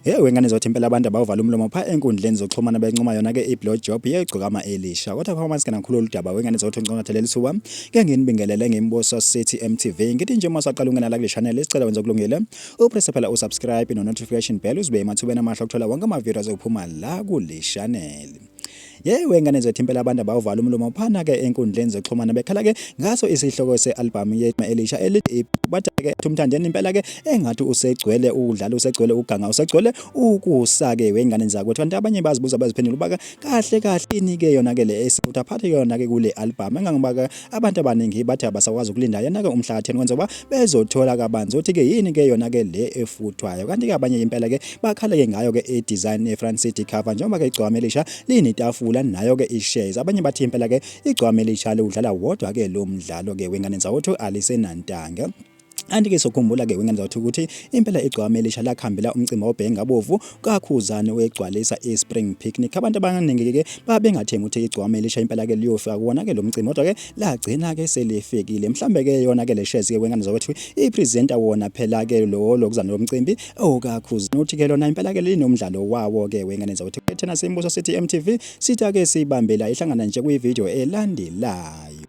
Wengane zothi impela abantu abawuvala umlomo pha enkundleni zokuxhumana bencoma yona ke i-blowjob yeGcokama Elitsha. Kodwa phakathi manje nakhulu oludaba wengane zothi ngicongothelele lisuka ke nginibingelele ngembuso City MTV. Ngithi nje uma saqala ungena la kule channel isicela wenza kulungile upress phela usubscribe no notification bell uzibe emathubeni amahle ukuthola wonke ama videos azophuma la kule channel. Wengane zothi impela abantu abawuvala umlomo phana ke enkundleni zokuxhumana bekhala ke ngaso isihloko se-album Elitsha elithi bathi ke umthandeni impela ke engathi usegcwele udlala usegcwele uganga usegcwele ukusa ke wengane zakuthi kanti abanye bazibuza baziphendula ubaka kahle kahle ini ke yona ke le esifutha phathe yona ke kule album engangibaka abantu abaningi bathi abasakwazi ukulinda yena ke umhla ka-10 kwenza ba bezothola kabanzi uthi ke yini ke yona ke le efuthwayo kanti ke abanye impela ke bakhala ke ngayo ke i-design ye-front city cover njengoba ke igcokama Elitsha linetafula nayo ke i-shares abanye bathi impela ke igcokama Elitsha udlala wodwa ke lo mdlalo ke wengane zawethu alisenantanga. Andike sokhumbula ke wengane zawethu ukuthi impela igcokama Elitsha lakhambela umcimbi wobhenga bovu kakhuzane wegcwalisa i-spring picnic abantu abaningi ke babengathembi ukuthi igcokama Elitsha impela ke liyofika kuona ke lo mcimbi kodwa ke lagcina ke selifikile mhlambe ke yona ke le shares ke wengane zawethu ipresenter wona phela ke lokuzana lo mcimbi okakhuzane uthi ke lona impela ke linomdlalo wawo ke wengane zawethu thina simbuso City MTV sitha ke sibambela ihlangana nje kuyi video elandelayo.